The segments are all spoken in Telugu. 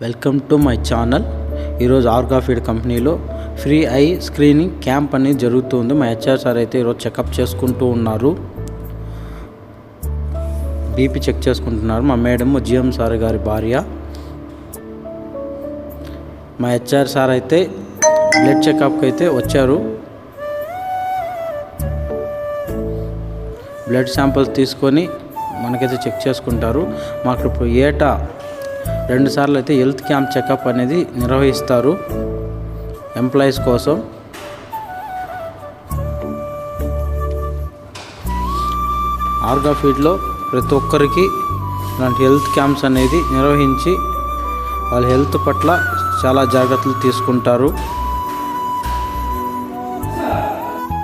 Welcome to my channel. ఈరోజు ఆర్గాఫీడ్ కంపెనీలో ఫ్రీ ఐ స్క్రీనింగ్ క్యాంప్ అనేది జరుగుతుంది. మా హెచ్ఆర్ సార్ అయితే ఈరోజు చెకప్ చేసుకుంటూ ఉన్నారు, బీపీ చెక్ చేసుకుంటున్నారు. మా మేడం జిఎం సార్ గారి భార్య. మా హెచ్ఆర్ సార్ అయితే బ్లడ్ చెకప్కి అయితే వచ్చారు. బ్లడ్ శాంపిల్స్ తీసుకొని మనకైతే చెక్ చేసుకుంటారు. మాకు ఇప్పుడు ఏటా 2 సార్లు అయితే హెల్త్ క్యాంప్ చెకప్ అనేది నిర్వహిస్తారు ఎంప్లాయీస్ కోసం. ఆర్గాఫీడ్లో ప్రతి ఒక్కరికి ఇలాంటి హెల్త్ క్యాంప్స్ అనేది నిర్వహించి వాళ్ళ హెల్త్ పట్ల చాలా జాగ్రత్తలు తీసుకుంటారు.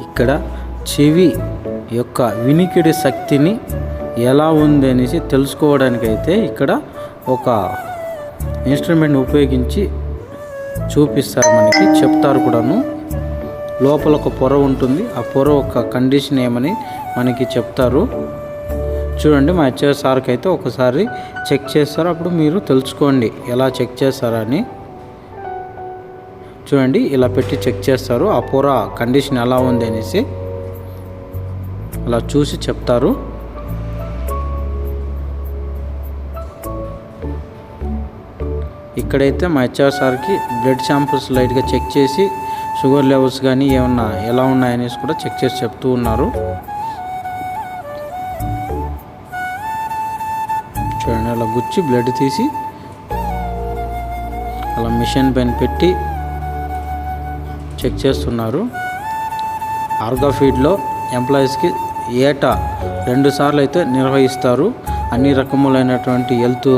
ఇక్కడ చెవి యొక్క వినికిడి శక్తిని ఎలా ఉంది అనేసి తెలుసుకోవడానికైతే ఇక్కడ ఒక ఇన్స్ట్రుమెంట్ ఉపయోగించి చూపిస్తారు, మనకి చెప్తారు కూడాను. లోపల ఒక పొర ఉంటుంది, ఆ పొర ఒక కండిషన్ ఏమని మనకి చెప్తారు. చూడండి, మా హెచ్ఆర్ సార్కి అయితే ఒకసారి చెక్ చేస్తారు, అప్పుడు మీరు తెలుసుకోండి ఎలా చెక్ చేస్తారని. చూడండి, ఇలా పెట్టి చెక్ చేస్తారు, ఆ పొర కండిషన్ ఎలా ఉంది అనేసి అలా చూసి చెప్తారు. ఇక్కడైతే మా హెచ్ఆర్ సార్కి బ్లడ్ శాంపిల్స్ లైట్గా చెక్ చేసి షుగర్ లెవెల్స్ కానీ ఏమన్నా ఎలా ఉన్నాయనేసి కూడా చెక్ చేసి చెప్తూ ఉన్నారు. చూడండి, అలా గుచ్చి బ్లడ్ తీసి అలా మిషన్ పైన పెట్టి చెక్ చేస్తున్నారు. ఆర్గాఫీడ్లో ఎంప్లాయీస్కి ఏటా 2 సార్లు అయితే నిర్వహిస్తారు. అన్ని రకములైనటువంటి హెల్త్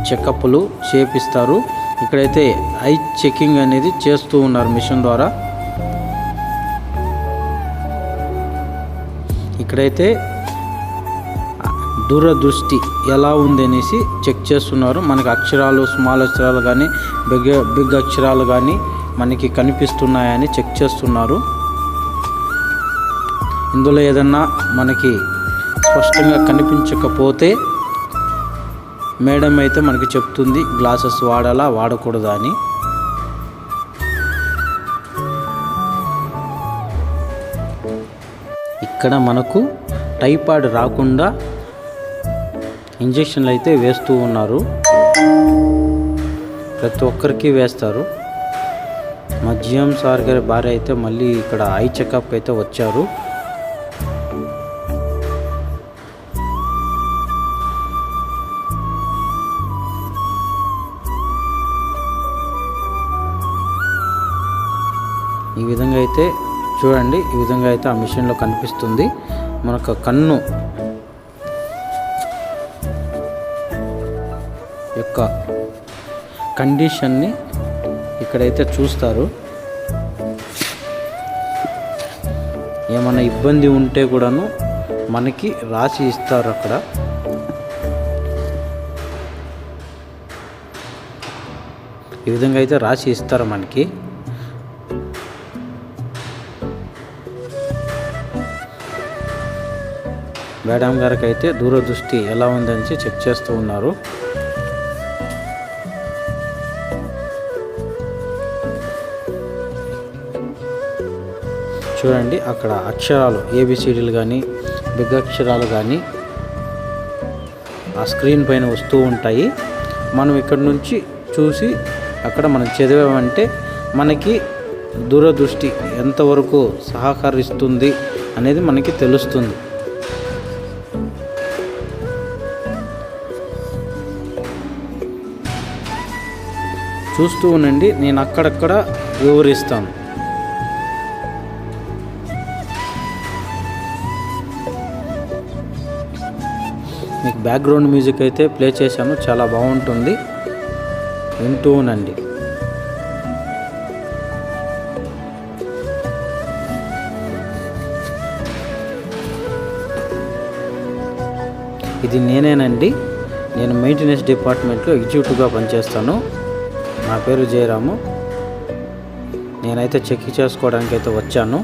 చెకప్లు చేపిస్తారు. ఇక్కడైతే ఐ చెకింగ్ అనేది చేస్తూ ఉన్నారు మిషన్ ద్వారా. ఇక్కడైతే దూరదృష్టి ఎలా ఉంది అనేసి చెక్ చేస్తున్నారు. మనకి అక్షరాలు, స్మాల్ అక్షరాలు కానీ బిగ్ అక్షరాలు కానీ మనకి కనిపిస్తున్నాయని చెక్ చేస్తున్నారు. ఇందులో ఏదన్నా మనకి స్పష్టంగా కనిపించకపోతే మేడం అయితే మనకి చెప్తుంది గ్లాసెస్ వాడాలా వాడకూడదా అని. ఇక్కడ మనకు టైఫాయిడ్ రాకుండా ఇంజెక్షన్లు అయితే వేస్తూ ఉన్నారు, ప్రతి ఒక్కరికి వేస్తారు. మా జిఎం సార్ గారి భార్య అయితే మళ్ళీ ఇక్కడ ఐ చెకప్ అయితే వచ్చారు. ఈ విధంగా అయితే చూడండి, ఈ విధంగా అయితే ఆ మిషన్లో కనిపిస్తుంది. మనకు కన్ను యొక్క కండిషన్ని ఇక్కడైతే చూస్తారు. ఏమైనా ఇబ్బంది ఉంటే కూడాను మనకి రాసి ఇస్తారు. అక్కడ ఈ విధంగా అయితే రాసి ఇస్తారు మనకి. మేడం గారికి అయితే దూరదృష్టి ఎలా ఉందని చెక్ చేస్తూ ఉన్నారు. చూడండి, అక్కడ అక్షరాలు ఏబిసిడీలు కానీ బిగ్ అక్షరాలు కానీ ఆ స్క్రీన్ పైన వస్తూ ఉంటాయి. మనం ఇక్కడ నుంచి చూసి అక్కడ మనం చదివామంటే మనకి దూరదృష్టి ఎంతవరకు సహకరిస్తుంది అనేది మనకి తెలుస్తుంది. చూస్తూ ఉండండి, నేను అక్కడక్కడ వివరిస్తాను. మీకు బ్యాక్గ్రౌండ్ మ్యూజిక్ అయితే ప్లే చేశాను, చాలా బాగుంటుంది, వింటూ ఉండండి. ఇది నేనేనండి, నేను మెయింటెనెన్స్ డిపార్ట్మెంట్లో ఎగ్జిక్యూటివ్గా పనిచేస్తాను. నా పేరు జయరాము. నేనైతే చెక్ చేసుకోవడానికి అయితే వచ్చాను.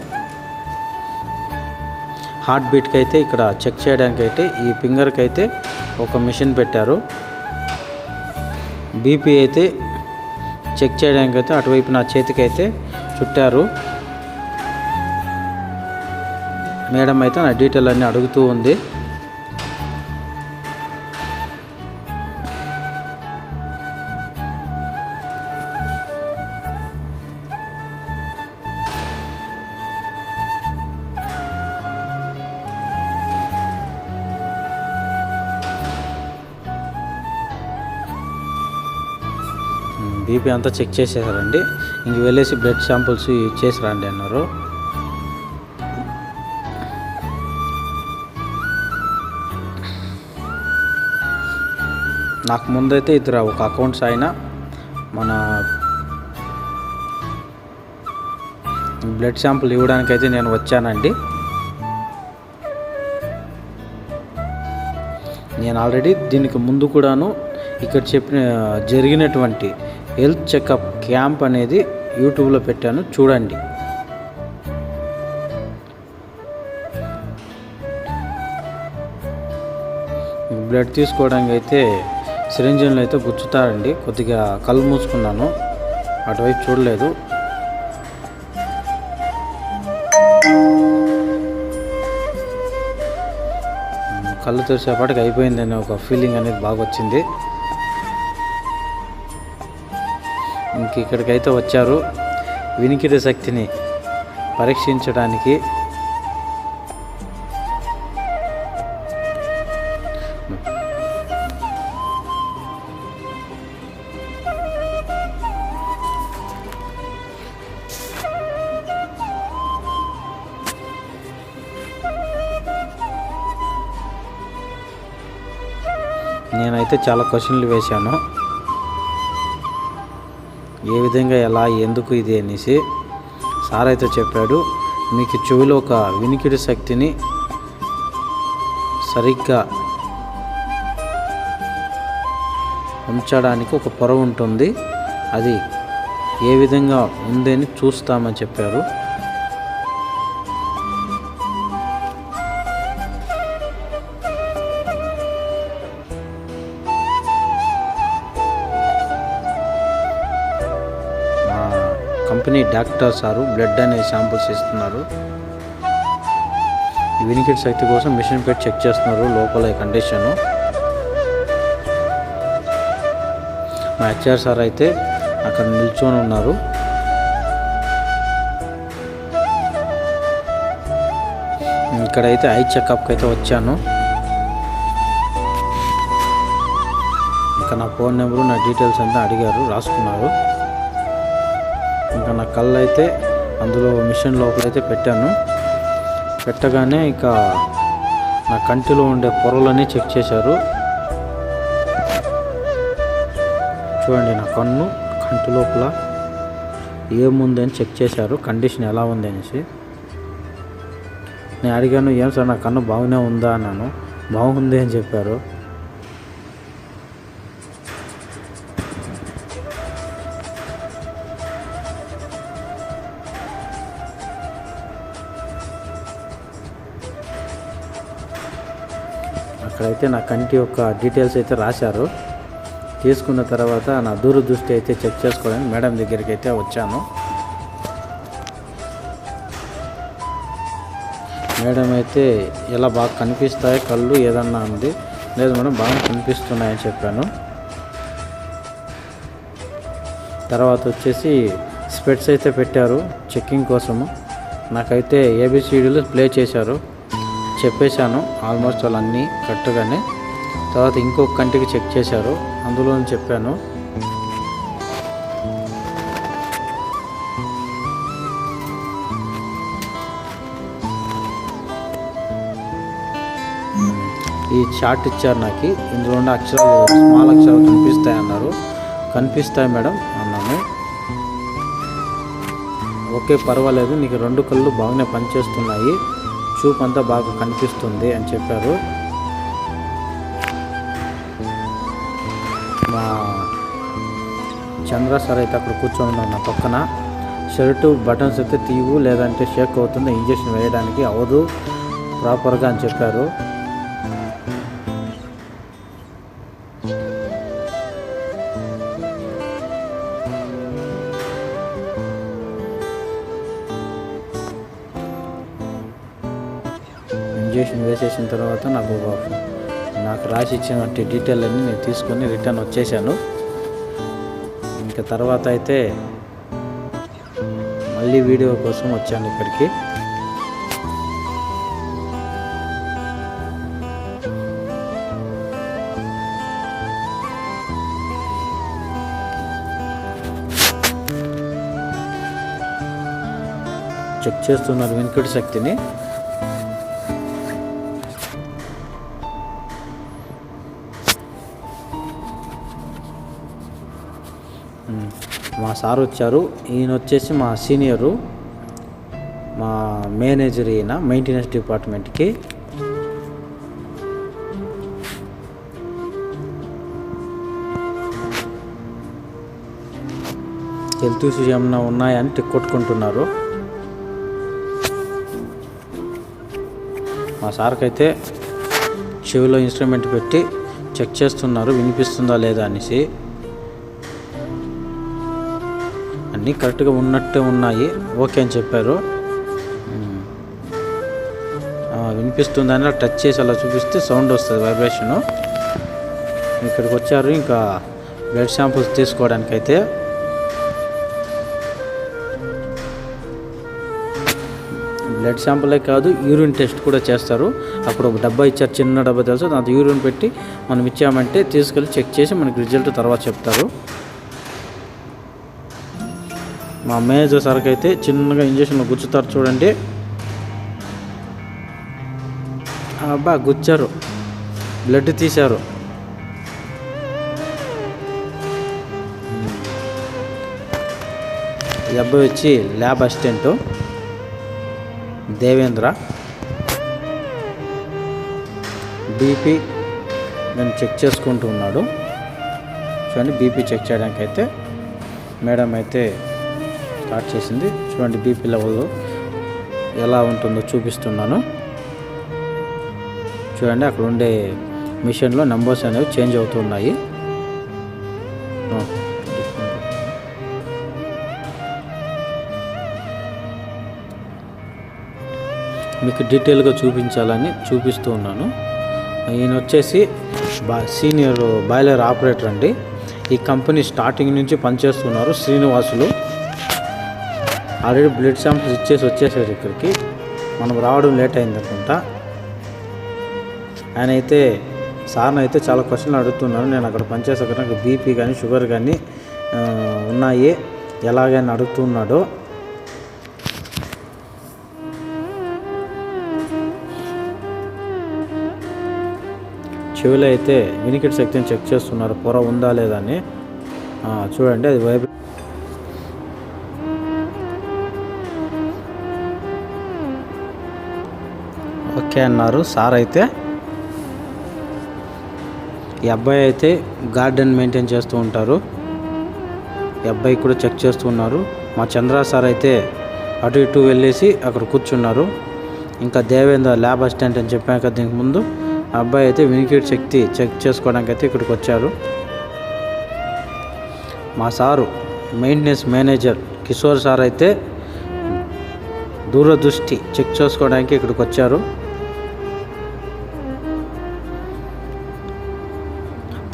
హార్ట్ బీట్కి అయితే ఇక్కడ చెక్ చేయడానికి అయితే ఈ ఫింగర్కి అయితే ఒక మిషన్ పెట్టారు. బీపీ అయితే చెక్ చేయడానికి అయితే అటువైపు నా చేతికి అయితే చుట్టారు. మేడం అయితే నా డీటెయిల్ అన్నీ అడుగుతూ ఉంది. బీపీ అంతా చెక్ చేసేసారండి. ఇంక వెళ్ళేసి బ్లడ్ శాంపుల్స్ ఇచ్చేసి రండి అన్నారు. నాకు ముందైతే ఇద్దరు ఒక అకౌంట్స్ ఆయన మన బ్లడ్ శాంపుల్ ఇవ్వడానికైతే నేను వచ్చానండి. నేను ఆల్రెడీ దీనికి ముందు కూడాను ఇక్కడ జరిగినటువంటి హెల్త్ చెకప్ క్యాంప్ అనేది యూట్యూబ్లో పెట్టాను, చూడండి. బ్లడ్ తీసుకోవడానికి అయితే సిరింజిన్లు అయితే గుచ్చుతారండి. కొద్దిగా కళ్ళు మూసుకున్నాను, అటువైపు చూడలేదు. కళ్ళు తెరిచేపటికి అయిపోయిందని ఒక ఫీలింగ్ అనేది బాగా వచ్చింది. ఇంక ఇక్కడికైతే వచ్చారు వినికిడి శక్తిని పరీక్షించడానికి. నేనైతే చాలా క్వశ్చన్లు వేశాను, ఏ విధంగా, ఎలా, ఎందుకు ఇది అనేసి. సార్ అయితే చెప్పాడు, మీకు చెవిలో ఒక వినికిడి శక్తిని సరిగ్గా ఉంచడానికి ఒక పొర ఉంటుంది, అది ఏ విధంగా ఉందని చూస్తామని చెప్పారు. కంపెనీ డాక్టర్ సారు బ్లడ్ అనే శాంపుల్స్ ఇస్తున్నారు. వినికిడి శక్తి కోసం మిషన్ పెట్టి చెక్ చేస్తున్నారు లోపల కండిషను. మా హెచ్ఆర్ సార్ అయితే అక్కడ నిల్చొని ఉన్నారు. ఇక్కడైతే ఐ చెకప్కి అయితే వచ్చాను. ఇంకా నా ఫోన్ నెంబరు, నా డీటెయిల్స్ అంతా అడిగారు, రాసుకున్నారు. ఇంకా నా కళ్ళు అయితే అందులో మిషన్ లోపలైతే పెట్టాను. పెట్టగానే ఇక నా కంటిలో ఉండే పొరలన్నీ చెక్ చేశారు. చూడండి, నా కంటి లోపల ఏముందని చెక్ చేశారు, కండిషన్ ఎలా ఉంది అనేసి. నేను అడిగాను, ఏం సార్ నా కన్ను బాగానే ఉందా అన్నాను. బాగుంది అని చెప్పారు. అక్కడైతే నా కంటి యొక్క డీటెయిల్స్ అయితే రాశారు. తీసుకున్న తర్వాత నా దూరదృష్టి అయితే చెక్ చేసుకోవడానికి మేడం దగ్గరికి అయితే వచ్చాను. మేడం అయితే ఎలా బాగా కనిపిస్తాయి కళ్ళు ఏదన్నా ఉంది. లేదు మేడం బాగా కనిపిస్తున్నాయని చెప్పాను. తర్వాత వచ్చేసి స్పెట్స్ అయితే పెట్టారు చెక్కింగ్ కోసము. నాకైతే ఏబిసిడీలు ప్లే చేశారు, చెప్పేశాను ఆల్మోస్ట్ వాళ్ళన్నీ కరెక్ట్గానే. తర్వాత ఇంకొక కంటికి చెక్ చేశారు, అందులో చెప్పాను. ఈ చార్ట్ ఇచ్చారు నాకు, ఇందులో ఉన్న అక్షరాలు స్మాల్ అక్షరాలు కనిపిస్తాయి అన్నారు. కనిపిస్తాయి మేడం అన్నాను. ఓకే పర్వాలేదు, నీకు 2 కళ్ళు బాగానే పనిచేస్తున్నాయి, చూపు అంతా బాగా కనిపిస్తుంది అని చెప్పారు. మా చంద్ర సార్ అయితే అక్కడ కూర్చొని ఉన్నారు నా పక్కన. షర్టు బటన్స్ అయితే తీవు, లేదంటే షేక్ అవుతుంది, ఇంజక్షన్ వేయడానికి అవ్వదు ప్రాపర్గా అని చెప్పారు. ఇంజెక్షన్ వేసేసిన తర్వాత నాకు రాసి ఇచ్చినటువంటి డీటెయిల్ అన్నీ నేను తీసుకొని రిటర్న్ వచ్చేసాను. ఇంకా తర్వాత అయితే మళ్ళీ వీడియో కోసం వచ్చాను ఇక్కడికి. చెక్ చేస్తున్నారు వినికిడి శక్తిని. మా సార్ వచ్చారు. ఈయన వచ్చేసి మా సీనియరు, మా మేనేజర్. ఈయన మెయింటెనెన్స్ డిపార్ట్మెంట్కి. హెల్త్ ఇష్యూస్ ఏమన్నా ఉన్నాయని టిక్ కొట్టుకుంటున్నారు. మా సార్కి అయితే చెవిలో ఇన్స్ట్రుమెంట్ పెట్టి చెక్ చేస్తున్నారు వినిపిస్తుందా లేదా అనేసి. అన్నీ కరెక్ట్గా ఉన్నట్టే ఉన్నాయి, ఓకే అని చెప్పారు. వినిపిస్తుందని టచ్ చేసి అలా చూపిస్తే సౌండ్ వస్తుంది, వైబ్రేషను. ఇక్కడికి వచ్చారు ఇంకా బ్లడ్ శాంపుల్స్ తీసుకోవడానికైతే. బ్లడ్ శాంపులే కాదు, యూరిన్ టెస్ట్ కూడా చేస్తారు. అక్కడ ఒక డబ్బా ఇచ్చారు, చిన్న డబ్బా తెలుసు, దాంతో యూరిన్ పెట్టి మనం ఇచ్చామంటే తీసుకెళ్ళి చెక్ చేసి మనకి రిజల్ట్ తర్వాత చెప్తారు. మా మేనేజర్ సార్కి అయితే చిన్నగా ఇంజక్షన్లు గుచ్చుతారు చూడండి. అబ్బా గుచ్చారు, బ్లడ్ తీశారు. ఈ అబ్బాయి వచ్చి ల్యాబ్ అసిస్టెంటు దేవేంద్ర. బీపీ నేను చెక్ చేసుకుంటూ ఉన్నాడు చూడండి. బీపీ చెక్ చేయడానికి అయితే మేడం అయితే స్టార్ట్ చేసింది. చూడండి బీపీ లెవెల్ ఎలా ఉంటుందో చూపిస్తున్నాను చూడండి. అక్కడ ఉండే మిషన్లో నెంబర్స్ అనేవి చేంజ్ అవుతున్నాయి. మీకు డీటెయిల్గా చూపించాలని చూపిస్తూ ఉన్నాను. ఈయన వచ్చేసి సీనియర్ బాయిలర్ ఆపరేటర్ అండి. ఈ కంపెనీ స్టార్టింగ్ నుంచి పనిచేస్తున్నారు శ్రీనివాసులు. ఆల్రెడీ బ్లడ్ శాంపిల్స్ ఇచ్చేసి వచ్చేసారు ఇక్కడికి. మనం రావడం లేట్ అయింది అనుకుంటా. ఆయన అయితే సార్ని అయితే చాలా క్వశ్చన్లు అడుగుతున్నాను. నేను అక్కడ పనిచేసాక నాకు బీపీ కానీ షుగర్ కానీ ఉన్నాయి ఎలాగైనా అడుగుతున్నాడో. చెవిలో అయితే వినికిడి శక్తిని చెక్ చేస్తున్నారు, పొర ఉందా లేదా అని. చూడండి అది వైబ్రేట్. ఓకే అన్నారు సార్ అయితే. ఈ అబ్బాయి అయితే గార్డెన్ మెయింటైన్ చేస్తూ ఉంటారు. ఈ అబ్బాయి కూడా చెక్ చేస్తూ ఉన్నారు. మా చంద్ర సార్ అయితే అటు ఇటు వెళ్ళేసి అక్కడ కూర్చున్నారు. ఇంకా దేవేంద్ర ల్యాబ్ అసిస్టెంట్ అని చెప్పాక దీనికి ముందు అబ్బాయి అయితే వినికిడి శక్తి చెక్ చేసుకోవడానికి అయితే ఇక్కడికి వచ్చారు. మా sir maintenance manager Kishore sir అయితే దూరదృష్టి చెక్ చేసుకోవడానికి ఇక్కడికి వచ్చారు.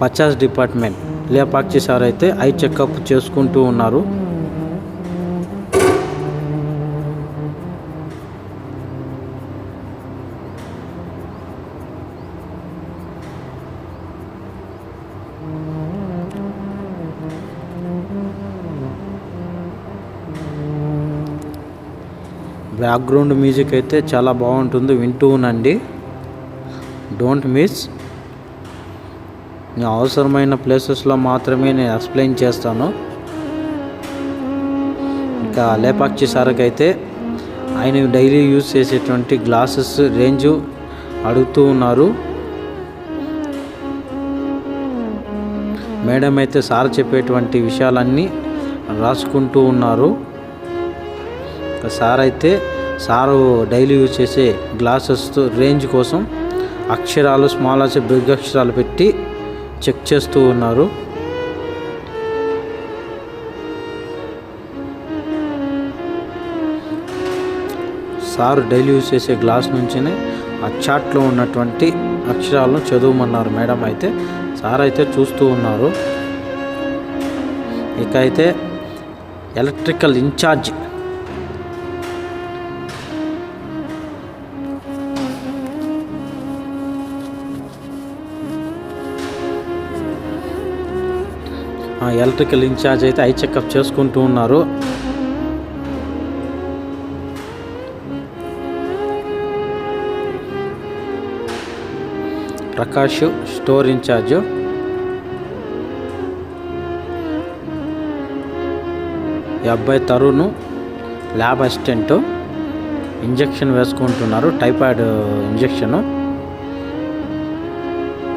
పచాస్ డిపార్ట్మెంట్ లేపాక్షి సార్ అయితే ఐ చెకప్ చేసుకుంటూ ఉన్నారు. బ్యాక్గ్రౌండ్ మ్యూజిక్ అయితే చాలా బాగుంటుంది, వింటూ ఉండండి. Don't miss. నేను అవసరమైన ప్లేసెస్లో మాత్రమే నేను ఎక్స్ప్లెయిన్ చేస్తాను. ఇంకా లేపాక్షి సార్కి అయితే ఆయన డైలీ యూజ్ చేసేటువంటి గ్లాసెస్ రేంజు అడుగుతూ ఉన్నారు. మేడం అయితే సార్ చెప్పేటువంటి విషయాలన్నీ రాసుకుంటూ ఉన్నారు. సార్ అయితే సారు డైలీ యూజ్ చేసే గ్లాసెస్ రేంజ్ కోసం అక్షరాలు స్మాల్ అక్షరాలు బిగ్ అక్షరాలు పెట్టి చెక్ చేస్తూ ఉన్నారు. సార్ డైలీ యూజ్ చేసే గ్లాస్ నుంచినే ఆ చాట్లో ఉన్నటువంటి అక్షరాలను చదవమన్నారు మేడం. అయితే సార్ అయితే చూస్తూ ఉన్నారు. ఇక అయితే ఎలక్ట్రికల్ ఇన్ఛార్జ్ అయితే ఐ చెకప్ చేసుకుంటూ ఉన్నారు. ప్రకాష్ స్టోర్ ఇన్ఛార్జ్, ఈ అబ్బాయి తరుణ్ ల్యాబ్ అసిస్టెంట్ ఇంజెక్షన్ వేసుకుంటున్నారు, టైఫాయిడ్ ఇంజెక్షను.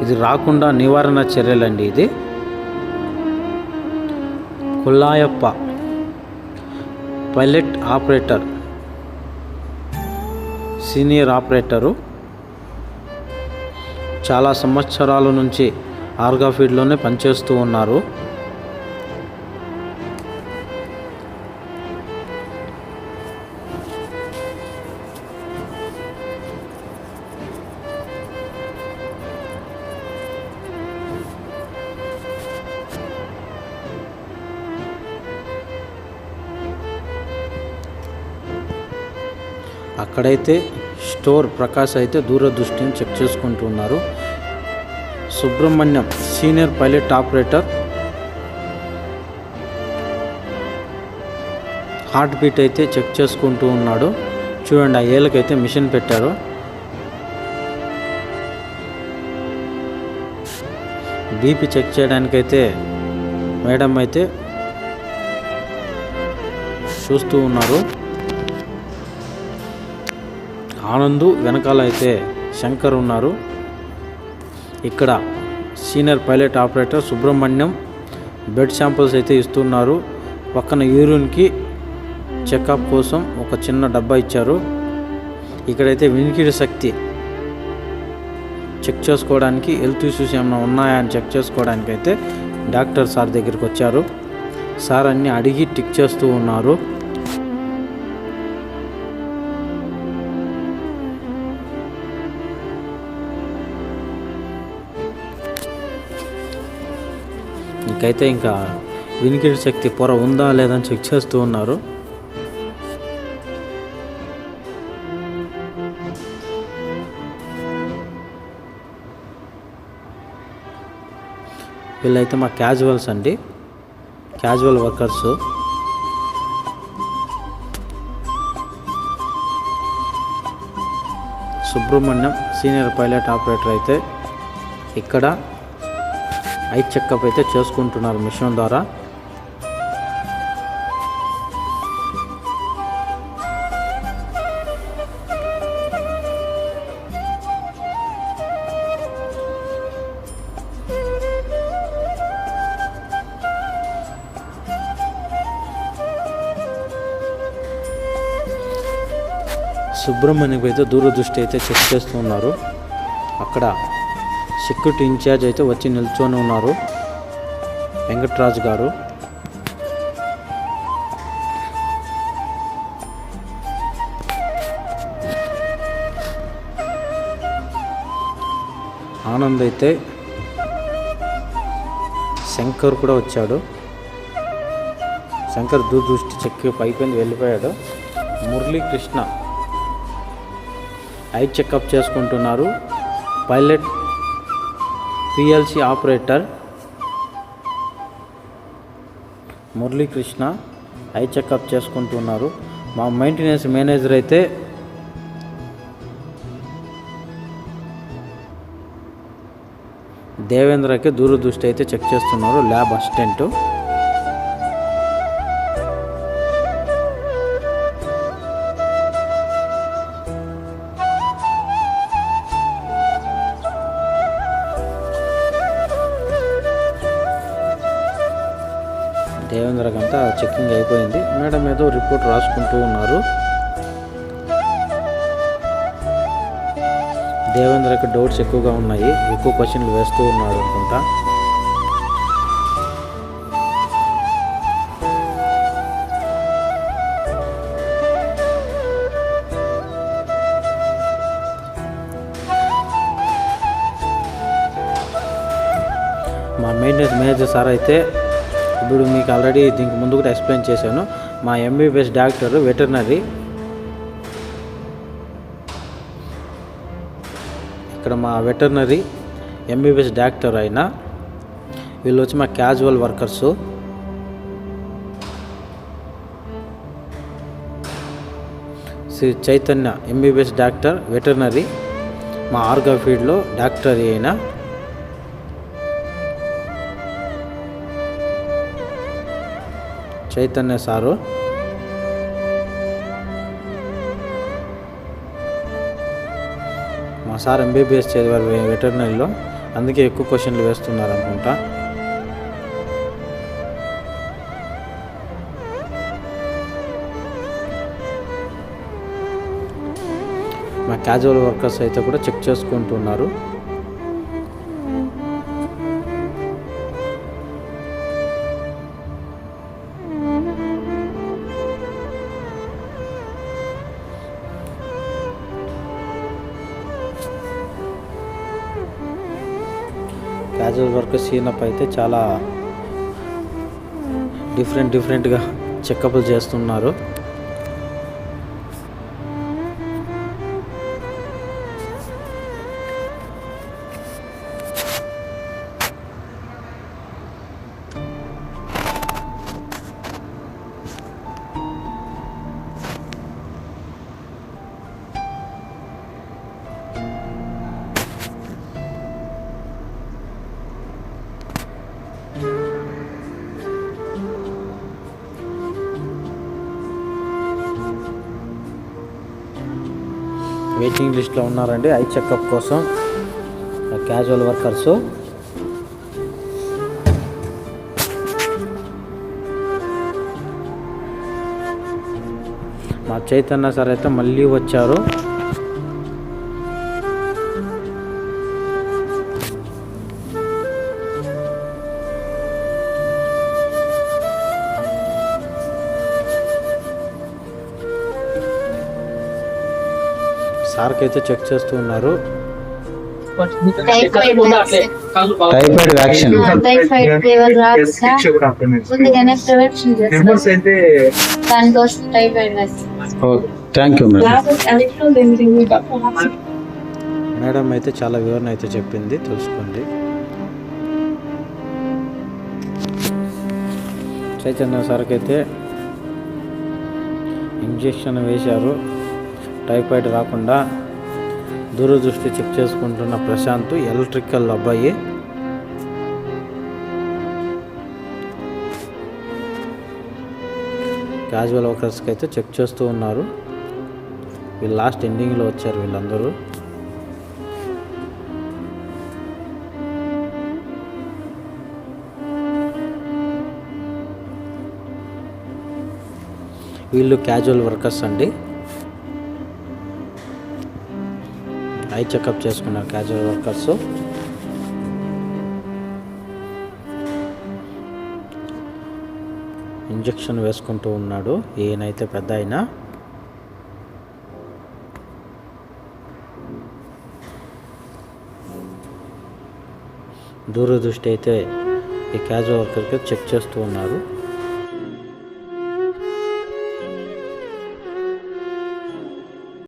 ఇది రాకుండా నివారణ చర్యలండి. ఇది Kullayappa pilot operator, senior operator, చాలా సంవత్సరాల నుంచి ఆర్గా ఫీల్డ్లోనే పనిచేస్తూ ఉన్నారు. అక్కడైతే స్టోర్ ప్రకాష్ అయితే దూరదృష్టిని చెక్ చేసుకుంటున్నారు. Subrahmanyam senior pilot operator heart beat అయితే చెక్ చేసుకుంటూ ఉన్నాడు. చూడండి, ఆ ఏళ్ళకైతే మిషన్ పెట్టారు. బీపీ చెక్ చేయడానికైతే మేడం అయితే చూస్తూ ఉన్నారు. ఆనందు వెనకాల అయితే శంకర్ ఉన్నారు. ఇక్కడ senior pilot operator Subrahmanyam blood samples అయితే ఇస్తున్నారు. పక్కన యూరిన్కి చెకప్ కోసం ఒక చిన్న డబ్బా ఇచ్చారు. ఇక్కడైతే వినికిడి శక్తి చెక్ చేసుకోవడానికి, హెల్త్ ఇష్యూస్ ఏమైనా ఉన్నాయా అని చెక్ చేసుకోవడానికి అయితే డాక్టర్ సార్ దగ్గరికి వచ్చారు. సార్ అన్నీ అడిగి టిక్ చేస్తూ ఉన్నారు. ఇంకైతే ఇంకా వినికిడి శక్తి పొర ఉందా లేదని చెక్ చేస్తూ ఉన్నారు. వీళ్ళైతే మా క్యాజువల్స్ అండి, casual workers. Subrahmanyam senior pilot operator అయితే ఇక్కడ ఐ చెకప్ అయితే చేసుకుంటున్నారు మిషన్ ద్వారా. సుబ్రహ్మణ్యం అయితే దూరదృష్టి అయితే చెక్ చేస్తున్నారు. అక్కడ సెక్యూరిటీ ఇన్ఛార్జ్ అయితే వచ్చి నిల్చొని ఉన్నారు, వెంకట్రాజు గారు. ఆనంద్ అయితే శంకర్ కూడా వచ్చాడు. శంకర్ దూరదృష్టి చెక్ అయిపోయింది, వెళ్ళిపోయాడు. మురళీకృష్ణ ఐ చెకప్ చేసుకుంటున్నారు. Pilot PLC operator Muralikrishna eye checkup చేసుకుంటున్నారు. మా మెయింటెనెన్స్ మేనేజర్ అయితే దేవేంద్రకి దూరదృష్టి అయితే చెక్ చేస్తున్నారు, ల్యాబ్ అసిస్టెంట్. దేవేంద్రకంతా చెక్కింగ్ అయిపోయింది. మేడం ఏదో రిపోర్ట్ రాసుకుంటూ ఉన్నారు. దేవేంద్రకి డౌట్స్ ఎక్కువగా ఉన్నాయి, ఎక్కువ క్వశ్చన్లు వేస్తూ ఉన్నాడు అనుకుంటా. మెయింటెనెన్స్ మేనేజర్ సార్ అయితే ఇప్పుడు మీకు ఆల్రెడీ దీనికి ముందు కూడా ఎక్స్ప్లెయిన్ చేశాను. మా ఎంబీబీఎస్ డాక్టర్ వెటర్నరీ. ఇక్కడ మా వెటర్నరీ ఎంబీబీఎస్ డాక్టర్ అయినా వీళ్ళు వచ్చి మా casual workers. Sri Chaitanya MBBS doctor veterinary, మా ఆర్గా ఫీల్డ్లో డాక్టర్ అయినా. చైతన్య సారు మా సార్ ఎంబీబీఎస్ చదివారు వెటర్నరీలో, అందుకే ఎక్కువ క్వశ్చన్లు వేస్తున్నారు అనుకుంటా. మా క్యాజువల్ వర్కర్స్ అయితే కూడా చెక్ చేసుకుంటున్నారు. క్యాజువల్ వర్కర్స్ సీనప్ అయితే చాలా డిఫరెంట్గా చెకప్లు చేస్తున్నారు. వెయిటింగ్ లిస్ట్లో ఉన్నారండి ఐ చెకప్ కోసం క్యాజువల్ వర్కర్సు. మా చైతన్య సార్ అయితే మళ్ళీ వచ్చారు. సార్కి అయితే చెక్ చేస్తూ ఉన్నారు. Typhoid vaccine thank you madam అయితే చాలా వివరణ అయితే చెప్పింది, తెలుసుకోండి. చైతన్య సార్కి అయితే ఇంజెక్షన్ వేశారు టైఫాయిడ్ రాకుండా. దూరదృష్టి చెక్ చేసుకుంటున్న ప్రశాంత్ ఎలక్ట్రికల్ అబ్బాయి. క్యాజువల్ వర్కర్స్కి అయితే చెక్ చేస్తూ ఉన్నారు. వీళ్ళు లాస్ట్ ఎండింగ్లో వచ్చారు వీళ్ళందరూ. వీళ్ళు క్యాజువల్ వర్కర్స్ అండి. ఐ చెకప్ చేసుకున్నారు క్యాజువల్ వర్కర్స్. ఇంజెక్షన్ వేసుకుంటూ ఉన్నాడు ఈయనైతే పెద్ద అయినా. దూరదృష్టి అయితే ఈ క్యాజువల్ వర్కర్కి చెక్ చేస్తూ ఉన్నారు.